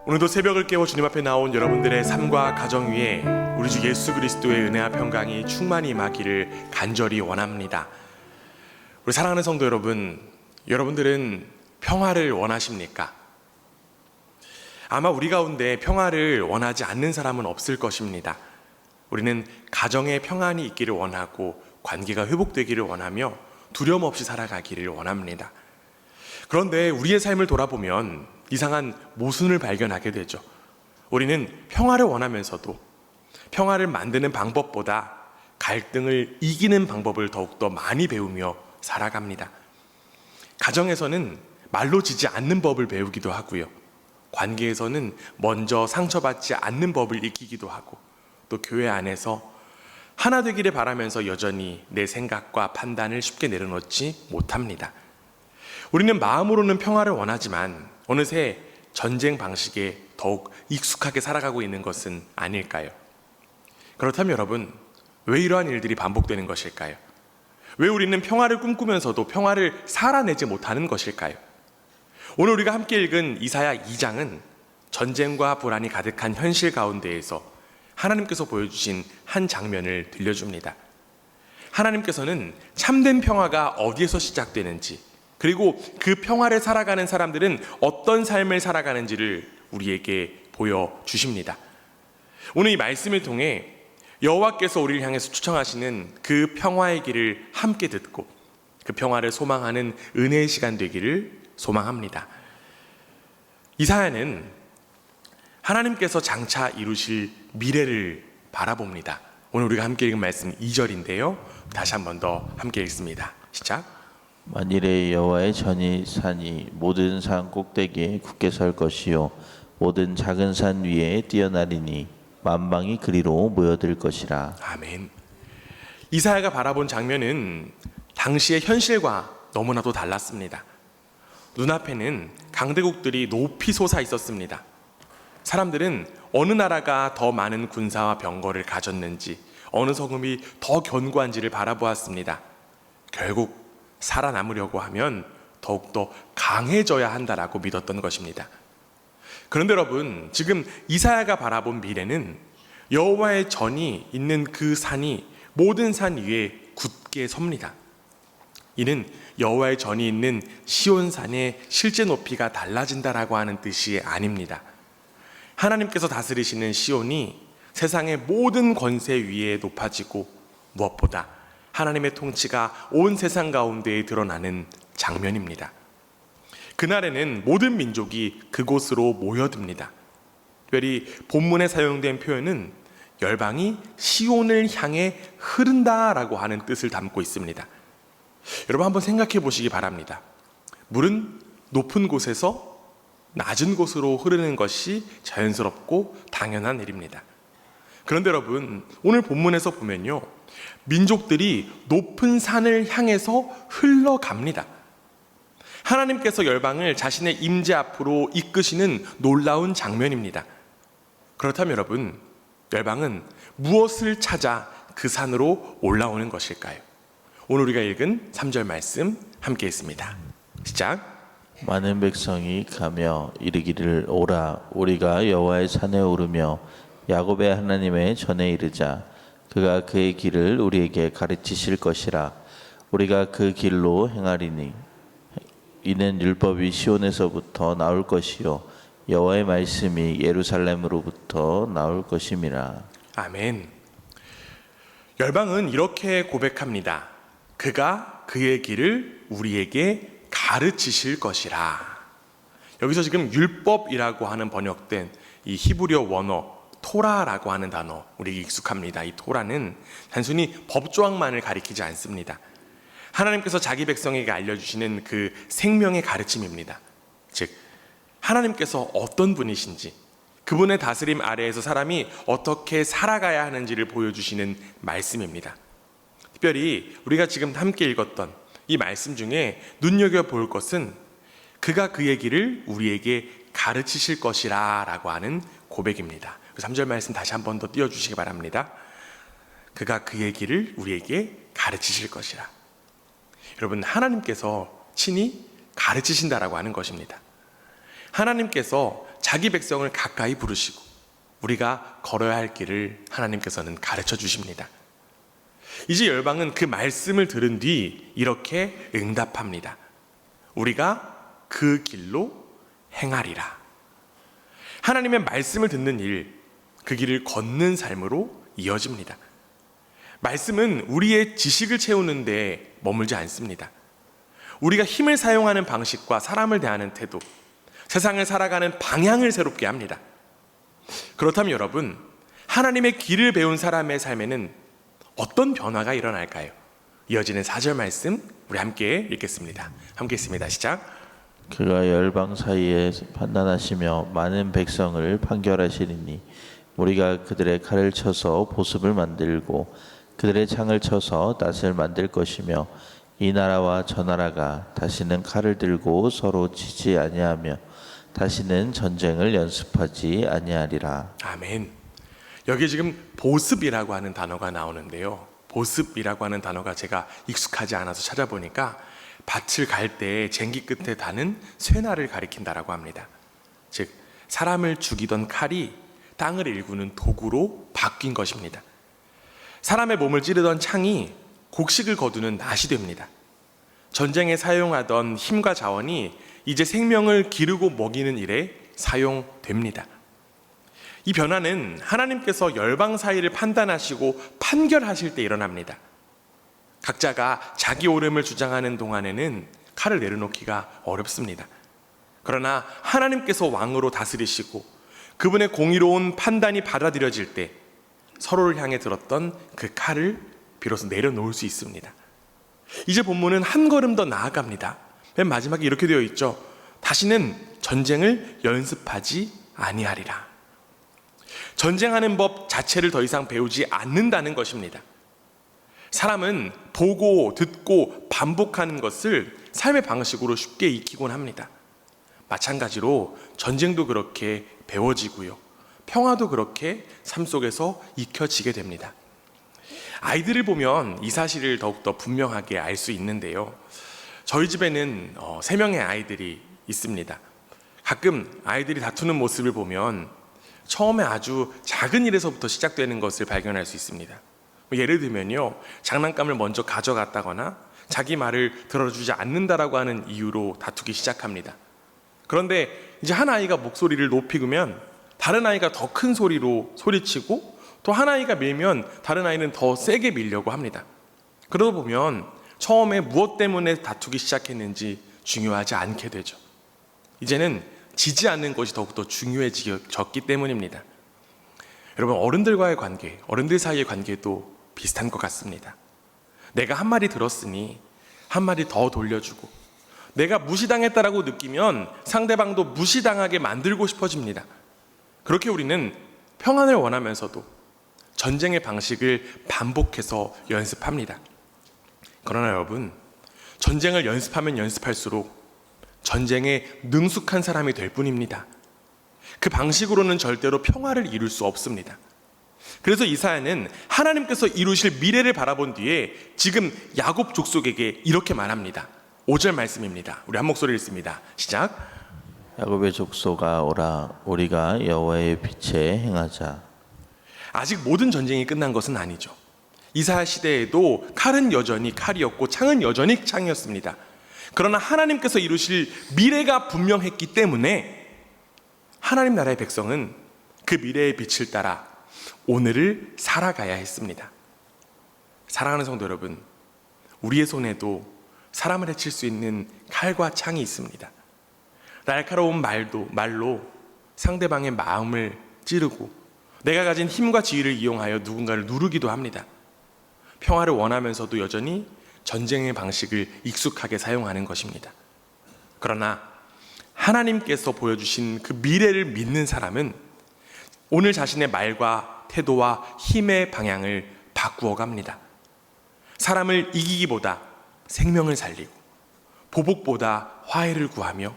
오늘도 새벽을 깨워 주님 앞에 나온 여러분들의 삶과 가정 위에 우리 주 예수 그리스도의 은혜와 평강이 충만히 임하기를 간절히 원합니다. 우리 사랑하는 성도 여러분, 여러분들은 평화를 원하십니까? 아마 우리 가운데 평화를 원하지 않는 사람은 없을 것입니다. 우리는 가정에 평안이 있기를 원하고 관계가 회복되기를 원하며 두려움 없이 살아가기를 원합니다. 그런데 우리의 삶을 돌아보면 이상한 모순을 발견하게 되죠. 우리는 평화를 원하면서도 평화를 만드는 방법보다 갈등을 이기는 방법을 더욱더 많이 배우며 살아갑니다. 가정에서는 말로 지지 않는 법을 배우기도 하고요. 관계에서는 먼저 상처받지 않는 법을 익히기도 하고, 또 교회 안에서 하나 되기를 바라면서 여전히 내 생각과 판단을 쉽게 내려놓지 못합니다. 우리는 마음으로는 평화를 원하지만 어느새 전쟁 방식에 더욱 익숙하게 살아가고 있는 것은 아닐까요? 그렇다면 여러분, 왜 이러한 일들이 반복되는 것일까요? 왜 우리는 평화를 꿈꾸면서도 평화를 살아내지 못하는 것일까요? 오늘 우리가 함께 읽은 이사야 2장은 전쟁과 불안이 가득한 현실 가운데에서 하나님께서 보여주신 한 장면을 들려줍니다. 하나님께서는 참된 평화가 어디에서 시작되는지, 그리고 그 평화를 살아가는 사람들은 어떤 삶을 살아가는지를 우리에게 보여주십니다. 오늘 이 말씀을 통해 여호와께서 우리를 향해서 추천하시는 그 평화의 길을 함께 듣고 그 평화를 소망하는 은혜의 시간 되기를 소망합니다. 이사야는 하나님께서 장차 이루실 미래를 바라봅니다. 오늘 우리가 함께 읽은 말씀 2절인데요. 다시 한 번 더 함께 읽습니다. 시작. 만일에 여호와의 전이 산이 모든 산 꼭대기에 굳게 설 것이요 모든 작은 산 위에 뛰어나리니 만방이 그리로 모여들 것이라. 아멘. 이사야가 바라본 장면은 당시의 현실과 너무나도 달랐습니다. 눈앞에는 강대국들이 높이 솟아 있었습니다. 사람들은 어느 나라가 더 많은 군사와 병거를 가졌는지, 어느 성읍이 더 견고한지를 바라보았습니다. 결국 살아남으려고 하면 더욱더 강해져야 한다라고 믿었던 것입니다. 그런데 여러분, 지금 이사야가 바라본 미래는 여호와의 전이 있는 그 산이 모든 산 위에 굳게 섭니다. 이는 여호와의 전이 있는 시온산의 실제 높이가 달라진다라고 하는 뜻이 아닙니다. 하나님께서 다스리시는 시온이 세상의 모든 권세 위에 높아지고 무엇보다 하나님의 통치가 온 세상 가운데에 드러나는 장면입니다. 그날에는 모든 민족이 그곳으로 모여듭니다. 특별히 본문에 사용된 표현은 열방이 시온을 향해 흐른다라고 하는 뜻을 담고 있습니다. 여러분 한번 생각해 보시기 바랍니다. 물은 높은 곳에서 낮은 곳으로 흐르는 것이 자연스럽고 당연한 일입니다. 그런데 여러분, 오늘 본문에서 보면요, 민족들이 높은 산을 향해서 흘러갑니다. 하나님께서 열방을 자신의 임재 앞으로 이끄시는 놀라운 장면입니다. 그렇다면 여러분, 열방은 무엇을 찾아 그 산으로 올라오는 것일까요? 오늘 우리가 읽은 3절 말씀 함께 읽습니다. 시작. 많은 백성이 가며 이르기를 오라 우리가 여호와의 산에 오르며 야곱의 하나님의 전에 이르자 그가 그의 길을 우리에게 가르치실 것이라. 우리가 그 길로 행하리니 이는 율법이 시온에서부터 나올 것이요 여호와의 말씀이 예루살렘으로부터 나올 것임이라. 아멘. 열방은 이렇게 고백합니다. 그가 그의 길을 우리에게 가르치실 것이라. 여기서 지금 율법이라고 하는 번역된 이 히브리어 원어 토라라고 하는 단어, 우리에게 익숙합니다. 이 토라는 단순히 법조항만을 가리키지 않습니다. 하나님께서 자기 백성에게 알려주시는 그 생명의 가르침입니다. 즉 하나님께서 어떤 분이신지, 그분의 다스림 아래에서 사람이 어떻게 살아가야 하는지를 보여주시는 말씀입니다. 특별히 우리가 지금 함께 읽었던 이 말씀 중에 눈여겨볼 것은 그가 그의 길을 우리에게 가르치실 것이라 라고 하는 고백입니다. 3절 말씀 다시 한 번 더 띄워주시기 바랍니다. 그가 그의 길을 우리에게 가르치실 것이라. 여러분, 하나님께서 친히 가르치신다라고 하는 것입니다. 하나님께서 자기 백성을 가까이 부르시고 우리가 걸어야 할 길을 하나님께서는 가르쳐 주십니다. 이제 열방은 그 말씀을 들은 뒤 이렇게 응답합니다. 우리가 그 길로 행하리라. 하나님의 말씀을 듣는 일, 그 길을 걷는 삶으로 이어집니다. 말씀은 우리의 지식을 채우는데 머물지 않습니다. 우리가 힘을 사용하는 방식과 사람을 대하는 태도, 세상을 살아가는 방향을 새롭게 합니다. 그렇다면 여러분, 하나님의 길을 배운 사람의 삶에는 어떤 변화가 일어날까요? 이어지는 4절 말씀 우리 함께 읽겠습니다. 함께 읽습니다. 시작. 그가 열방 사이에 판단하시며 많은 백성을 판결하시리니 우리가 그들의 칼을 쳐서 보습을 만들고 그들의 창을 쳐서 낫을 만들 것이며 이 나라와 저 나라가 다시는 칼을 들고 서로 치지 아니하며 다시는 전쟁을 연습하지 아니하리라. 아멘. 여기 지금 보습이라고 하는 단어가 나오는데요. 보습이라고 하는 단어가 제가 익숙하지 않아서 찾아보니까 밭을 갈 때 쟁기 끝에 다는 쇠날을 가리킨다라고 합니다. 즉 사람을 죽이던 칼이 땅을 일구는 도구로 바뀐 것입니다. 사람의 몸을 찌르던 창이 곡식을 거두는 낫이 됩니다. 전쟁에 사용하던 힘과 자원이 이제 생명을 기르고 먹이는 일에 사용됩니다. 이 변화는 하나님께서 열방 사이를 판단하시고 판결하실 때 일어납니다. 각자가 자기 옳음을 주장하는 동안에는 칼을 내려놓기가 어렵습니다. 그러나 하나님께서 왕으로 다스리시고 그분의 공의로운 판단이 받아들여질 때 서로를 향해 들었던 그 칼을 비로소 내려놓을 수 있습니다. 이제 본문은 한 걸음 더 나아갑니다. 맨 마지막에 이렇게 되어 있죠. 다시는 전쟁을 연습하지 아니하리라. 전쟁하는 법 자체를 더 이상 배우지 않는다는 것입니다. 사람은 보고 듣고 반복하는 것을 삶의 방식으로 쉽게 익히곤 합니다. 마찬가지로 전쟁도 그렇게 배워지고요. 평화도 그렇게 삶 속에서 익혀지게 됩니다. 아이들을 보면 이 사실을 더욱더 분명하게 알 수 있는데요. 저희 집에는 3명의 아이들이 있습니다. 가끔 아이들이 다투는 모습을 보면 처음에 아주 작은 일에서부터 시작되는 것을 발견할 수 있습니다. 예를 들면요, 장난감을 먼저 가져갔다거나 자기 말을 들어주지 않는다라고 하는 이유로 다투기 시작합니다. 그런데 이제 한 아이가 목소리를 높이면 다른 아이가 더 큰 소리로 소리치고 또 한 아이가 밀면 다른 아이는 더 세게 밀려고 합니다. 그러다 보면 처음에 무엇 때문에 다투기 시작했는지 중요하지 않게 되죠. 이제는 지지 않는 것이 더욱더 중요해졌기 때문입니다. 여러분, 어른들과의 관계, 어른들 사이의 관계도 비슷한 것 같습니다. 내가 한 마디 들었으니 한 마디 더 돌려주고, 내가 무시당했다라고 느끼면 상대방도 무시당하게 만들고 싶어집니다. 그렇게 우리는 평안을 원하면서도 전쟁의 방식을 반복해서 연습합니다. 그러나 여러분, 전쟁을 연습하면 연습할수록 전쟁에 능숙한 사람이 될 뿐입니다. 그 방식으로는 절대로 평화를 이룰 수 없습니다. 그래서 이사야는 하나님께서 이루실 미래를 바라본 뒤에 지금 야곱 족속에게 이렇게 말합니다. 5절 말씀입니다. 우리 한 목소리 읽습니다. 시작. 야곱의 족속아 오라 우리가 여호와의 빛에 행하자. 아직 모든 전쟁이 끝난 것은 아니죠. 이사야 시대에도 칼은 여전히 칼이었고 창은 여전히 창이었습니다. 그러나 하나님께서 이루실 미래가 분명했기 때문에 하나님 나라의 백성은 그 미래의 빛을 따라 오늘을 살아가야 했습니다. 사랑하는 성도 여러분, 우리의 손에도 사람을 해칠 수 있는 칼과 창이 있습니다. 날카로운 말로 상대방의 마음을 찌르고 내가 가진 힘과 지위를 이용하여 누군가를 누르기도 합니다. 평화를 원하면서도 여전히 전쟁의 방식을 익숙하게 사용하는 것입니다. 그러나 하나님께서 보여주신 그 미래를 믿는 사람은 오늘 자신의 말과 태도와 힘의 방향을 바꾸어 갑니다. 사람을 이기기보다 생명을 살리고 보복보다 화해를 구하며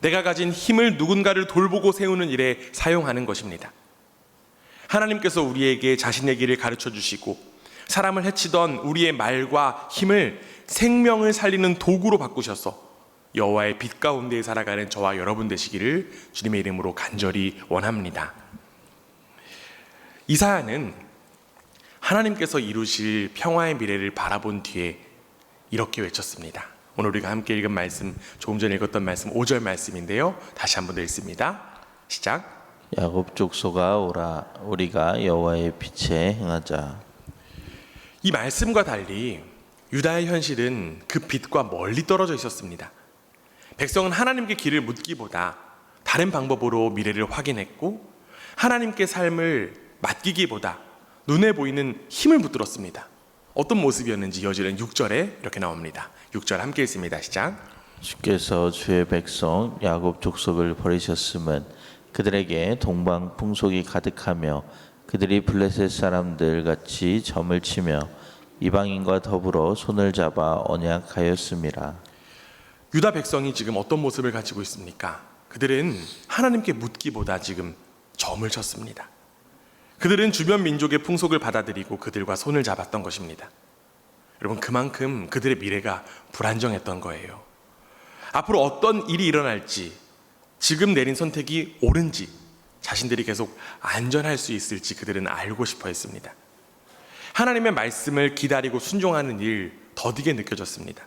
내가 가진 힘을 누군가를 돌보고 세우는 일에 사용하는 것입니다. 하나님께서 우리에게 자신의 길을 가르쳐 주시고 사람을 해치던 우리의 말과 힘을 생명을 살리는 도구로 바꾸셔서 여호와의 빛 가운데 살아가는 저와 여러분 되시기를 주님의 이름으로 간절히 원합니다. 이사야는 하나님께서 이루실 평화의 미래를 바라본 뒤에 이렇게 외쳤습니다. 오늘 우리가 함께 읽은 말씀, 조금 전에 읽었던 말씀 5절 말씀인데요. 다시 한번 더 읽습니다. 시작. 야곱 족속아 오라 우리가 여호와의 빛에 행하자. 이 말씀과 달리 유다의 현실은 그 빛과 멀리 떨어져 있었습니다. 백성은 하나님께 길을 묻기보다 다른 방법으로 미래를 확인했고 하나님께 삶을 맡기기보다 눈에 보이는 힘을 붙들었습니다. 어떤 모습이었는지 이어지는 6절에 이렇게 나옵니다. 6절 함께 읽습니다. 시작. 주께서 주의 백성 야곱 족속을 버리셨음은 그들에게 동방 풍속이 가득하며 그들이 블레셋 사람들 같이 점을 치며 이방인과 더불어 손을 잡아 언약하였음이라. 유다 백성이 지금 어떤 모습을 가지고 있습니까? 그들은 하나님께 묻기보다 지금 점을 쳤습니다. 그들은 주변 민족의 풍속을 받아들이고 그들과 손을 잡았던 것입니다. 여러분, 그만큼 그들의 미래가 불안정했던 거예요. 앞으로 어떤 일이 일어날지, 지금 내린 선택이 옳은지, 자신들이 계속 안전할 수 있을지 그들은 알고 싶어 했습니다. 하나님의 말씀을 기다리고 순종하는 일 더디게 느껴졌습니다.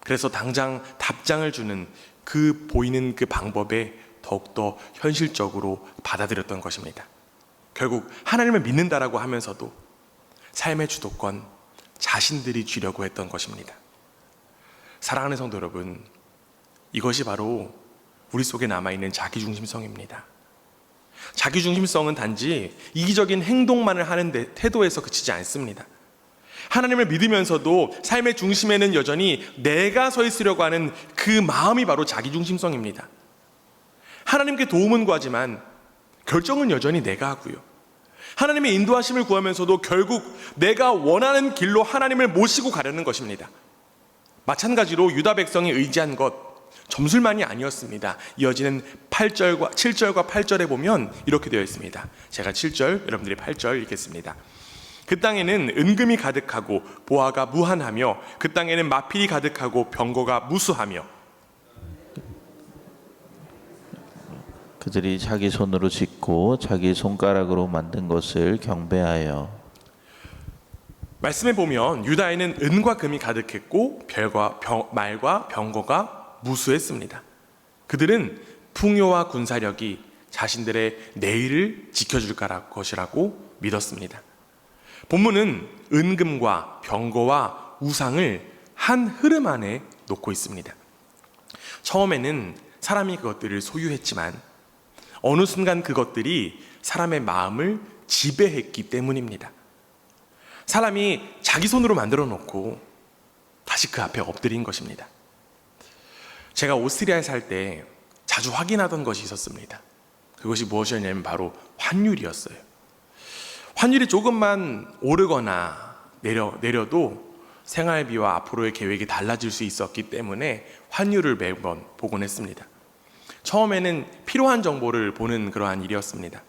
그래서 당장 답장을 주는 그 보이는 그 방법에 더욱더 현실적으로 받아들였던 것입니다. 결국 하나님을 믿는다라고 하면서도 삶의 주도권 자신들이 쥐려고 했던 것입니다. 사랑하는 성도 여러분, 이것이 바로 우리 속에 남아있는 자기중심성입니다. 자기중심성은 단지 이기적인 행동만을 하는 태도에서 그치지 않습니다. 하나님을 믿으면서도 삶의 중심에는 여전히 내가 서 있으려고 하는 그 마음이 바로 자기중심성입니다. 하나님께 도움은 구하지만 결정은 여전히 내가 하고요. 하나님의 인도하심을 구하면서도 결국 내가 원하는 길로 하나님을 모시고 가려는 것입니다. 마찬가지로 유다 백성이 의지한 것 점술만이 아니었습니다. 이어지는 7절과 8절에 보면 이렇게 되어 있습니다. 제가 7절, 여러분들이 8절 읽겠습니다. 그 땅에는 은금이 가득하고 보화가 무한하며 그 땅에는 마필이 가득하고 병거가 무수하며 그들이 자기 손으로 짓고 자기 손가락으로 만든 것을 경배하여. 말씀에 보면 유다에는 은과 금이 가득했고 말과 병거가 무수했습니다. 그들은 풍요와 군사력이 자신들의 내일을 지켜줄 것이라고 믿었습니다. 본문은 은금과 병거와 우상을 한 흐름 안에 놓고 있습니다. 처음에는 사람이 그것들을 소유했지만 어느 순간 그것들이 사람의 마음을 지배했기 때문입니다. 사람이 자기 손으로 만들어 놓고 다시 그 앞에 엎드린 것입니다. 제가 오스트리아에 살 때 자주 확인하던 것이 있었습니다. 그것이 무엇이었냐면 바로 환율이었어요. 환율이 조금만 오르거나 내려도 생활비와 앞으로의 계획이 달라질 수 있었기 때문에 환율을 매번 보곤 했습니다. 처음에는 필요한 정보를 보는 그러한 일이었습니다.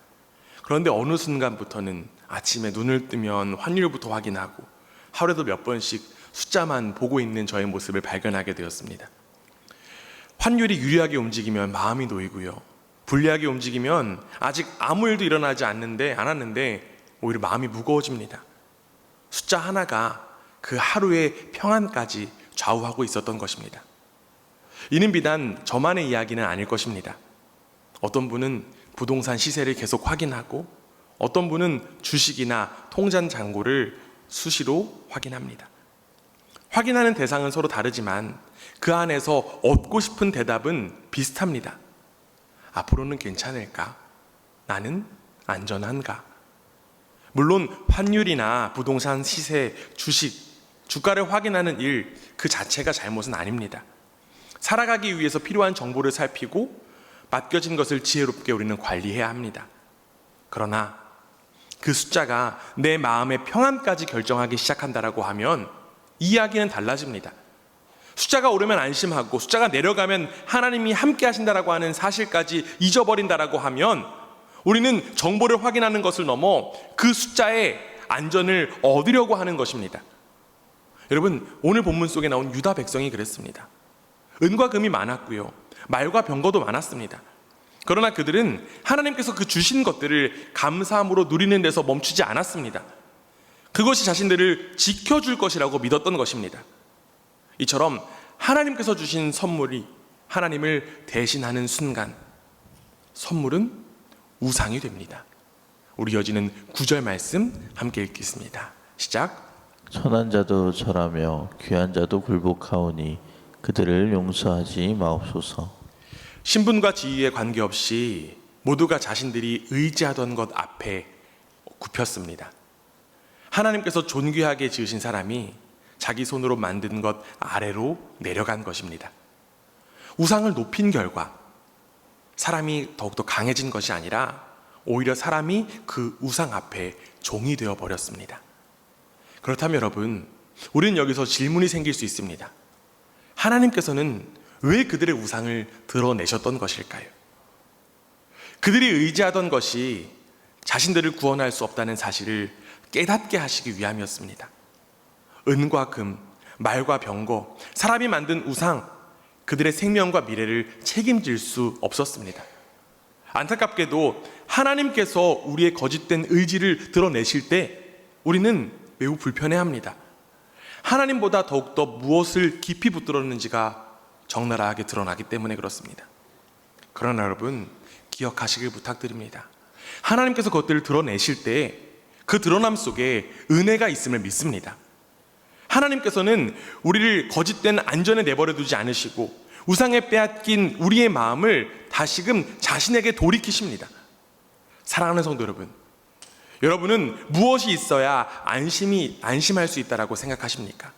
그런데 어느 순간부터는 아침에 눈을 뜨면 환율부터 확인하고 하루에도 몇 번씩 숫자만 보고 있는 저의 모습을 발견하게 되었습니다. 환율이 유리하게 움직이면 마음이 놓이고요. 불리하게 움직이면 아직 아무 일도 일어나지 않았는데 오히려 마음이 무거워집니다. 숫자 하나가 그 하루의 평안까지 좌우하고 있었던 것입니다. 이는 비단 저만의 이야기는 아닐 것입니다. 어떤 분은 부동산 시세를 계속 확인하고 어떤 분은 주식이나 통장 잔고를 수시로 확인합니다. 확인하는 대상은 서로 다르지만 그 안에서 얻고 싶은 대답은 비슷합니다. 앞으로는 괜찮을까? 나는 안전한가? 물론 환율이나 부동산 시세, 주가를 확인하는 일 그 자체가 잘못은 아닙니다. 살아가기 위해서 필요한 정보를 살피고 맡겨진 것을 지혜롭게 우리는 관리해야 합니다. 그러나 그 숫자가 내 마음의 평안까지 결정하기 시작한다라고 하면 이야기는 달라집니다. 숫자가 오르면 안심하고 숫자가 내려가면 하나님이 함께 하신다라고 하는 사실까지 잊어버린다라고 하면 우리는 정보를 확인하는 것을 넘어 그 숫자의 안전을 얻으려고 하는 것입니다. 여러분, 오늘 본문 속에 나온 유다 백성이 그랬습니다. 은과 금이 많았고요. 말과 병거도 많았습니다. 그러나 그들은 하나님께서 그 주신 것들을 감사함으로 누리는 데서 멈추지 않았습니다. 그것이 자신들을 지켜줄 것이라고 믿었던 것입니다. 이처럼 하나님께서 주신 선물이 하나님을 대신하는 순간 선물은 우상이 됩니다. 우리 이어지는 9절 말씀 함께 읽겠습니다. 시작. 선한 자도 절하며 귀한 자도 굴복하오니 그들을 용서하지 마옵소서. 신분과 지위에 관계없이 모두가 자신들이 의지하던 것 앞에 굽혔습니다. 하나님께서 존귀하게 지으신 사람이 자기 손으로 만든 것 아래로 내려간 것입니다. 우상을 높인 결과 사람이 더욱더 강해진 것이 아니라 오히려 사람이 그 우상 앞에 종이 되어 버렸습니다. 그렇다면 여러분, 우리는 여기서 질문이 생길 수 있습니다. 하나님께서는 왜 그들의 우상을 드러내셨던 것일까요? 그들이 의지하던 것이 자신들을 구원할 수 없다는 사실을 깨닫게 하시기 위함이었습니다. 은과 금, 말과 병거, 사람이 만든 우상, 그들의 생명과 미래를 책임질 수 없었습니다. 안타깝게도 하나님께서 우리의 거짓된 의지를 드러내실 때 우리는 매우 불편해합니다. 하나님보다 더욱더 무엇을 깊이 붙들었는지가 적나라하게 드러나기 때문에 그렇습니다. 그러나 여러분, 기억하시길 부탁드립니다. 하나님께서 그것들을 드러내실 때 그 드러남 속에 은혜가 있음을 믿습니다. 하나님께서는 우리를 거짓된 안전에 내버려 두지 않으시고 우상에 빼앗긴 우리의 마음을 다시금 자신에게 돌이키십니다. 사랑하는 성도 여러분, 여러분은 무엇이 있어야 안심할 수 있다라고 생각하십니까?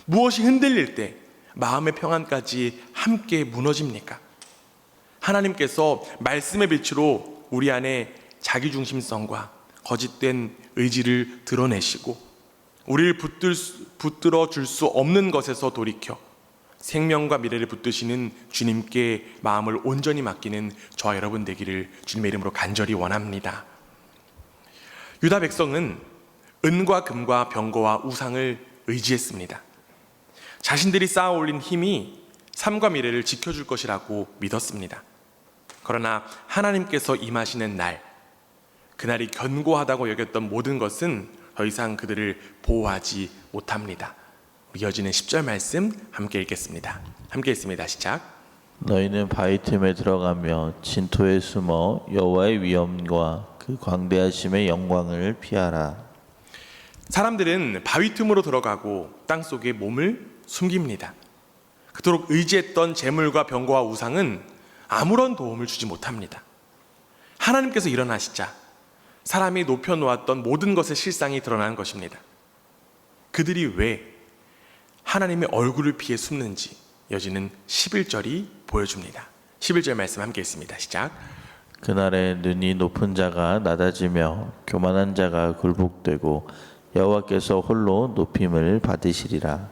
무엇이 흔들릴 때 마음의 평안까지 함께 무너집니까? 하나님께서 말씀의 빛으로 우리 안에 자기중심성과 거짓된 의지를 드러내시고 우리를 붙들어 줄 수 없는 것에서 돌이켜 생명과 미래를 붙드시는 주님께 마음을 온전히 맡기는 저와 여러분 되기를 주님의 이름으로 간절히 원합니다. 유다 백성은 은과 금과 병거와 우상을 의지했습니다. 자신들이 쌓아 올린 힘이 삶과 미래를 지켜줄 것이라고 믿었습니다. 그러나 하나님께서 임하시는 날, 그날이 견고하다고 여겼던 모든 것은 더 이상 그들을 보호하지 못합니다. 이어지는 10절 말씀 함께 읽겠습니다. 함께 읽습니다. 시작. 너희는 바위 틈에 들어가며 진토에 숨어 여호와의 위엄과 그 광대하심의 영광을 피하라. 사람들은 바위 틈으로 들어가고 땅 속에 몸을 숨깁니다. 그토록 의지했던 재물과 병거와 우상은 아무런 도움을 주지 못합니다. 하나님께서 일어나시자 사람이 높여놓았던 모든 것의 실상이 드러난 것입니다. 그들이 왜 하나님의 얼굴을 피해 숨는지 이어지는 11절이 보여줍니다. 11절 말씀 함께 읽습니다. 시작. 그날에 눈이 높은 자가 낮아지며 교만한 자가 굴복되고 여호와께서 홀로 높임을 받으시리라.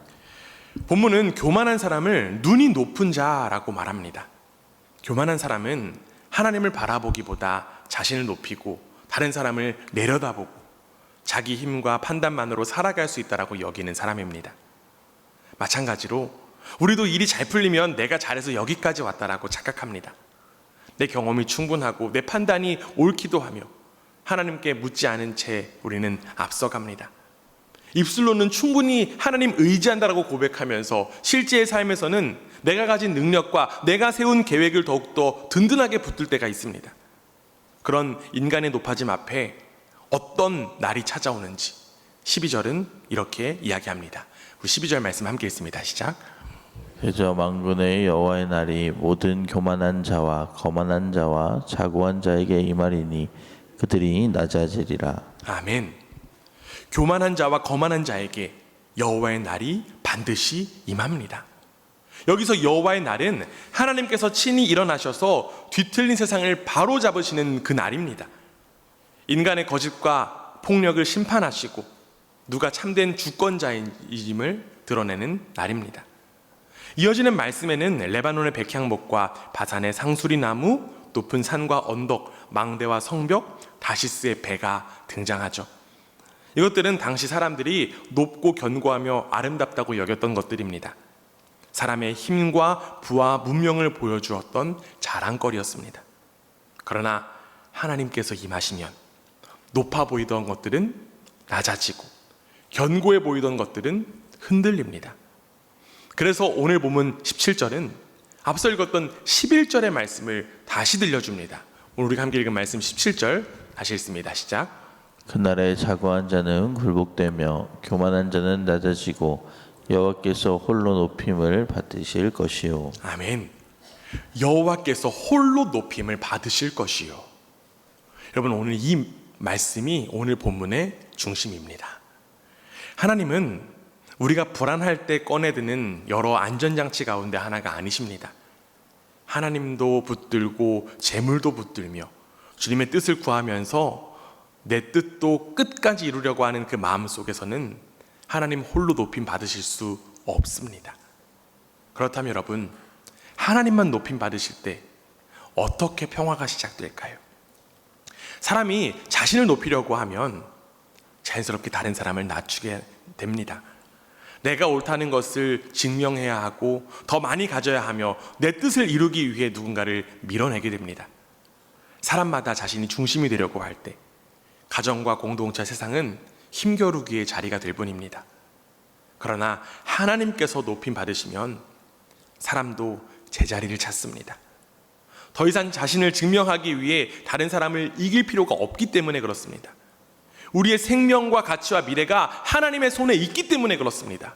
본문은 교만한 사람을 눈이 높은 자라고 말합니다. 교만한 사람은 하나님을 바라보기보다 자신을 높이고 다른 사람을 내려다보고 자기 힘과 판단만으로 살아갈 수 있다라고 여기는 사람입니다. 마찬가지로 우리도 일이 잘 풀리면 내가 잘해서 여기까지 왔다라고 착각합니다. 내 경험이 충분하고 내 판단이 옳기도 하며 하나님께 묻지 않은 채 우리는 앞서갑니다. 입술로는 충분히 하나님 의지한다라고 고백하면서 실제의 삶에서는 내가 가진 능력과 내가 세운 계획을 더욱더 든든하게 붙들 때가 있습니다. 그런 인간의 높아짐 앞에 어떤 날이 찾아오는지 12절은 이렇게 이야기합니다. 우리 12절 말씀 함께 읽습니다. 시작. 그저 만군의 여호와의 날이 모든 교만한 자와 거만한 자와 자고한 자에게 임하리니 그들이 낮아지리라. 아멘. 교만한 자와 거만한 자에게 여호와의 날이 반드시 임합니다. 여기서 여호와의 날은 하나님께서 친히 일어나셔서 뒤틀린 세상을 바로잡으시는 그 날입니다. 인간의 거짓과 폭력을 심판하시고 누가 참된 주권자임을 드러내는 날입니다. 이어지는 말씀에는 레바논의 백향목과 바산의 상수리 나무, 높은 산과 언덕, 망대와 성벽, 다시스의 배가 등장하죠. 이것들은 당시 사람들이 높고 견고하며 아름답다고 여겼던 것들입니다. 사람의 힘과 부와 문명을 보여주었던 자랑거리였습니다. 그러나 하나님께서 임하시면 높아 보이던 것들은 낮아지고 견고해 보이던 것들은 흔들립니다. 그래서 오늘 본문 17절은 앞서 읽었던 11절의 말씀을 다시 들려줍니다. 오늘 우리가 함께 읽은 말씀 17절 다시 읽습니다. 시작. 그날에 자고한 자는 굴복되며 교만한 자는 낮아지고 여호와께서 홀로 높임을 받으실 것이요. 아멘. 여호와께서 홀로 높임을 받으실 것이요. 여러분, 오늘 이 말씀이 오늘 본문의 중심입니다. 하나님은 우리가 불안할 때 꺼내드는 여러 안전장치 가운데 하나가 아니십니다. 하나님도 붙들고 재물도 붙들며 주님의 뜻을 구하면서 내 뜻도 끝까지 이루려고 하는 그 마음 속에서는 하나님 홀로 높임 받으실 수 없습니다. 그렇다면 여러분, 하나님만 높임 받으실 때 어떻게 평화가 시작될까요? 사람이 자신을 높이려고 하면 자연스럽게 다른 사람을 낮추게 됩니다. 내가 옳다는 것을 증명해야 하고 더 많이 가져야 하며 내 뜻을 이루기 위해 누군가를 밀어내게 됩니다. 사람마다 자신이 중심이 되려고 할 때 가정과 공동체, 세상은 힘겨루기의 자리가 될 뿐입니다. 그러나 하나님께서 높임 받으시면 사람도 제자리를 찾습니다. 더 이상 자신을 증명하기 위해 다른 사람을 이길 필요가 없기 때문에 그렇습니다. 우리의 생명과 가치와 미래가 하나님의 손에 있기 때문에 그렇습니다.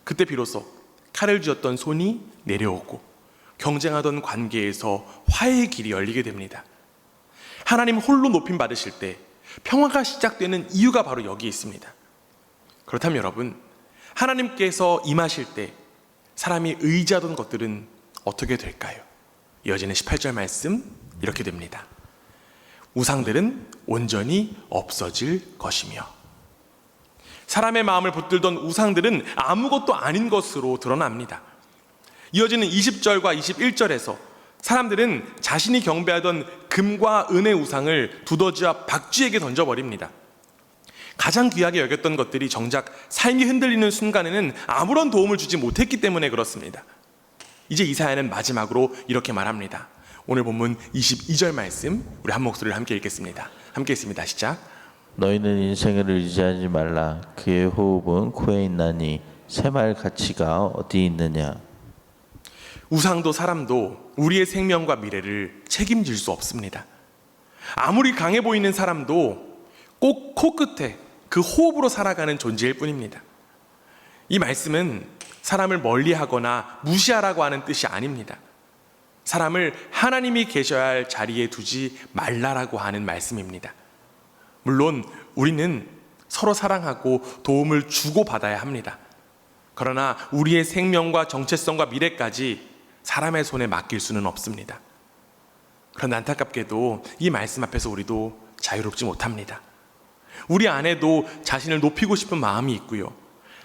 그때 비로소 칼을 쥐었던 손이 내려오고 경쟁하던 관계에서 화해의 길이 열리게 됩니다. 하나님 홀로 높임 받으실 때 평화가 시작되는 이유가 바로 여기 있습니다. 그렇다면 여러분, 하나님께서 임하실 때 사람이 의지하던 것들은 어떻게 될까요? 이어지는 18절 말씀 이렇게 됩니다. 우상들은 온전히 없어질 것이며. 사람의 마음을 붙들던 우상들은 아무것도 아닌 것으로 드러납니다. 이어지는 20절과 21절에서 사람들은 자신이 경배하던 금과 은의 우상을 두더지와 박쥐에게 던져버립니다. 가장 귀하게 여겼던 것들이 정작 삶이 흔들리는 순간에는 아무런 도움을 주지 못했기 때문에 그렇습니다. 이제 이사야는 마지막으로 이렇게 말합니다. 오늘 본문 22절 말씀 우리 한 목소리를 함께 읽겠습니다. 함께 읽습니다. 시작. 너희는 인생을 의지하지 말라. 그의 호흡은 코에 있나니 새말 가치가 어디 있느냐. 우상도 사람도 우리의 생명과 미래를 책임질 수 없습니다. 아무리 강해 보이는 사람도 꼭 코끝에 그 호흡으로 살아가는 존재일 뿐입니다. 이 말씀은 사람을 멀리하거나 무시하라고 하는 뜻이 아닙니다. 사람을 하나님이 계셔야 할 자리에 두지 말라라고 하는 말씀입니다. 물론 우리는 서로 사랑하고 도움을 주고받아야 합니다. 그러나 우리의 생명과 정체성과 미래까지 사람의 손에 맡길 수는 없습니다. 그런데 안타깝게도 이 말씀 앞에서 우리도 자유롭지 못합니다. 우리 안에도 자신을 높이고 싶은 마음이 있고요,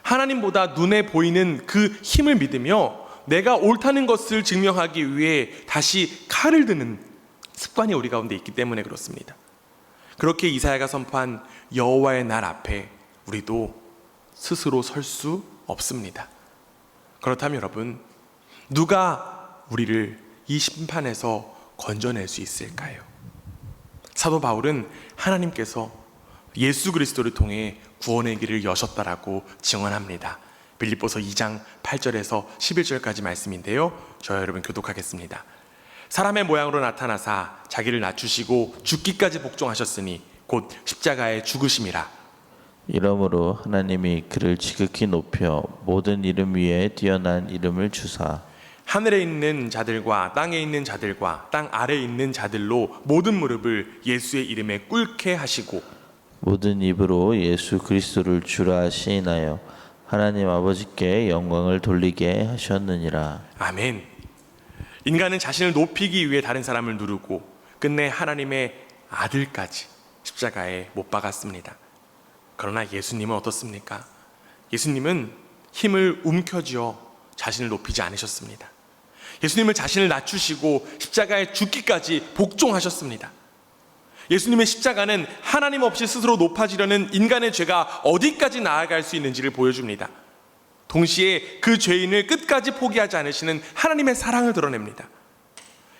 하나님보다 눈에 보이는 그 힘을 믿으며 내가 옳다는 것을 증명하기 위해 다시 칼을 드는 습관이 우리 가운데 있기 때문에 그렇습니다. 그렇게 이사야가 선포한 여호와의 날 앞에 우리도 스스로 설 수 없습니다. 그렇다면 여러분, 누가 우리를 이 심판에서 건져낼 수 있을까요? 사도 바울은 하나님께서 예수 그리스도를 통해 구원의 길을 여셨다라고 증언합니다. 빌립보서 2장 8절에서 11절까지 말씀인데요, 저와 여러분 교독하겠습니다. 사람의 모양으로 나타나사 자기를 낮추시고 죽기까지 복종하셨으니 곧 십자가에 죽으심이라. 이러므로 하나님이 그를 지극히 높여 모든 이름 위에 뛰어난 이름을 주사 하늘에 있는 자들과 땅에 있는 자들과 땅 아래에 있는 자들로 모든 무릎을 예수의 이름에 꿇게 하시고 모든 입으로 예수 그리스도를 주라 시인하여 하나님 아버지께 영광을 돌리게 하셨느니라. 아멘. 인간은 자신을 높이기 위해 다른 사람을 누르고 끝내 하나님의 아들까지 십자가에 못 박았습니다. 그러나 예수님은 어떻습니까? 예수님은 힘을 움켜쥐어 자신을 높이지 않으셨습니다. 예수님은 자신을 낮추시고 십자가에 죽기까지 복종하셨습니다. 예수님의 십자가는 하나님 없이 스스로 높아지려는 인간의 죄가 어디까지 나아갈 수 있는지를 보여줍니다. 동시에 그 죄인을 끝까지 포기하지 않으시는 하나님의 사랑을 드러냅니다.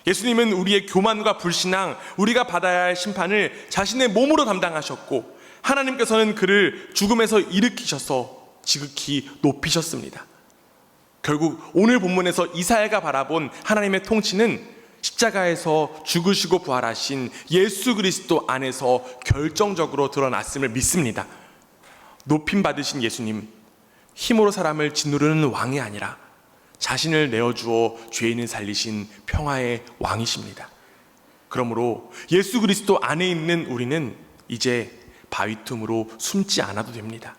예수님은 우리의 교만과 불신앙, 우리가 받아야 할 심판을 자신의 몸으로 담당하셨고, 하나님께서는 그를 죽음에서 일으키셔서 지극히 높이셨습니다. 결국 오늘 본문에서 이사야가 바라본 하나님의 통치는 십자가에서 죽으시고 부활하신 예수 그리스도 안에서 결정적으로 드러났음을 믿습니다. 높임 받으신 예수님, 힘으로 사람을 짓누르는 왕이 아니라 자신을 내어주어 죄인을 살리신 평화의 왕이십니다. 그러므로 예수 그리스도 안에 있는 우리는 이제 바위 틈으로 숨지 않아도 됩니다.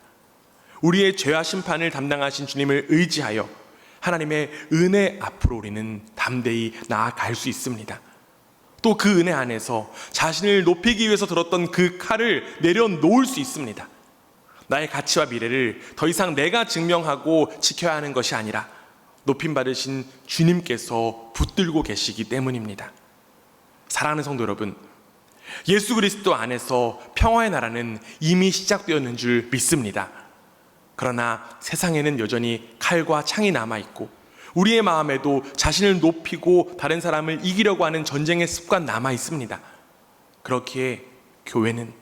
우리의 죄와 심판을 담당하신 주님을 의지하여 하나님의 은혜 앞으로 우리는 담대히 나아갈 수 있습니다. 또 그 은혜 안에서 자신을 높이기 위해서 들었던 그 칼을 내려놓을 수 있습니다. 나의 가치와 미래를 더 이상 내가 증명하고 지켜야 하는 것이 아니라 높임 받으신 주님께서 붙들고 계시기 때문입니다. 사랑하는 성도 여러분, 예수 그리스도 안에서 평화의 나라는 이미 시작되었는 줄 믿습니다. 그러나 세상에는 여전히 칼과 창이 남아있고, 우리의 마음에도 자신을 높이고 다른 사람을 이기려고 하는 전쟁의 습관 남아있습니다. 그렇기에 교회는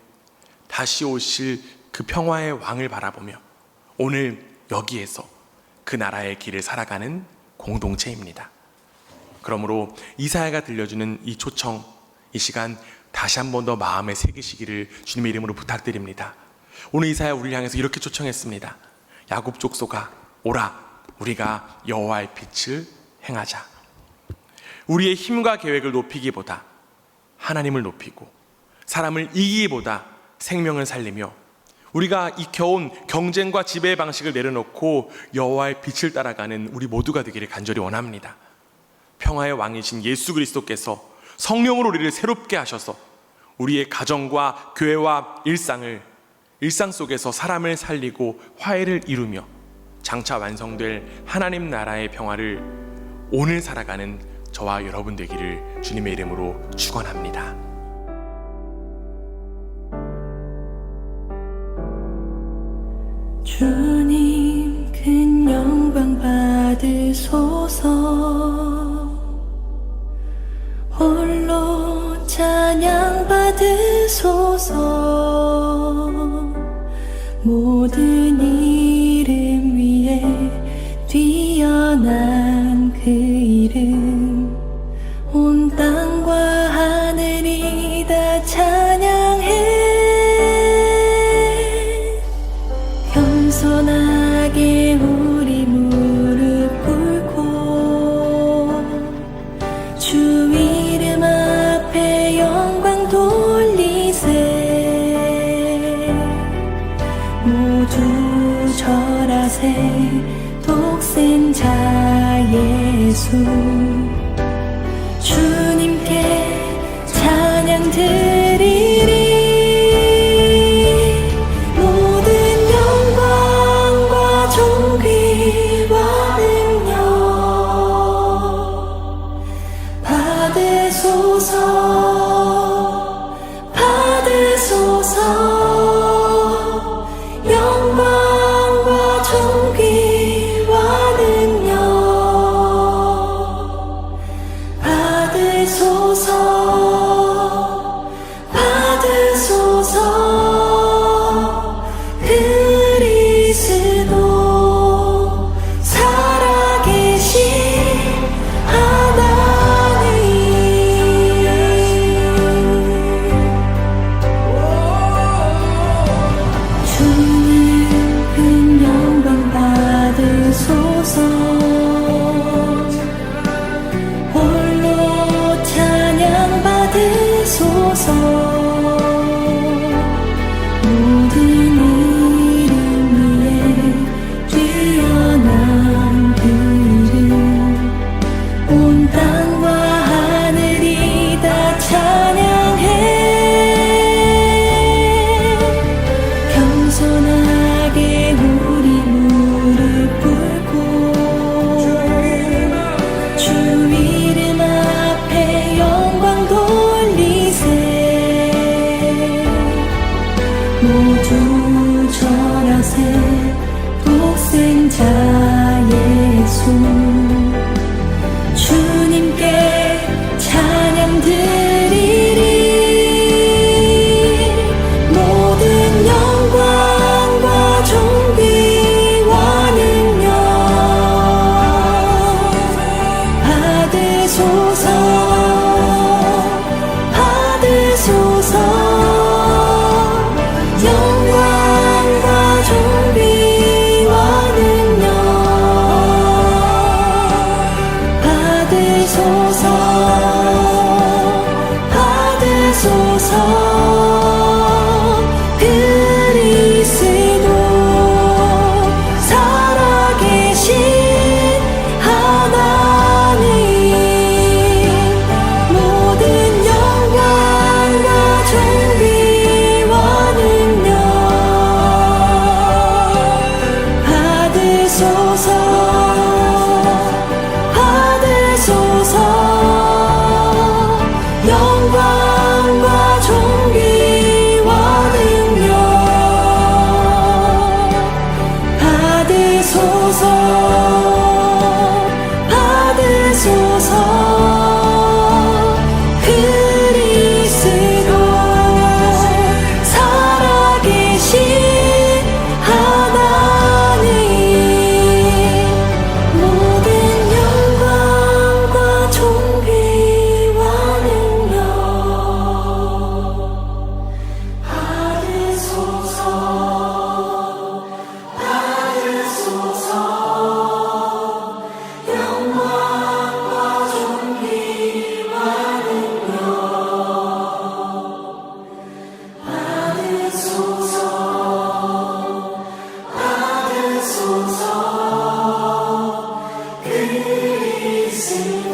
다시 오실 그 평화의 왕을 바라보며 오늘 여기에서 그 나라의 길을 살아가는 공동체입니다. 그러므로 이사야가 들려주는 이 초청, 이 시간 다시 한 번 더 마음에 새기시기를 주님의 이름으로 부탁드립니다. 오늘 이사야 우리를 향해서 이렇게 초청했습니다. 야곱 족속아, 오라, 우리가 여호와의 빛을 행하자. 우리의 힘과 계획을 높이기보다 하나님을 높이고, 사람을 이기기보다 생명을 살리며, 우리가 익혀온 경쟁과 지배의 방식을 내려놓고 여호와의 빛을 따라가는 우리 모두가 되기를 간절히 원합니다. 평화의 왕이신 예수 그리스도께서 성령으로 우리를 새롭게 하셔서 우리의 가정과 교회와 일상 속에서 사람을 살리고 화해를 이루며 장차 완성될 하나님 나라의 평화를 오늘 살아가는 저와 여러분 되기를 주님의 이름으로 축원합니다. 주님 큰 영광 받으소서. 홀로 찬양 받으소서. 모든 이름 위에 뛰어난 그 이름, 온 땅과 하늘이 다 찬양해. 겸손하게 우리 무릎 꿇고 주 이름 앞에 영광 돌리세. 모두 절하세. 독생자 예수, 주님께 찬양 드리리. 주 이름 앞에 영광 돌리세. 예수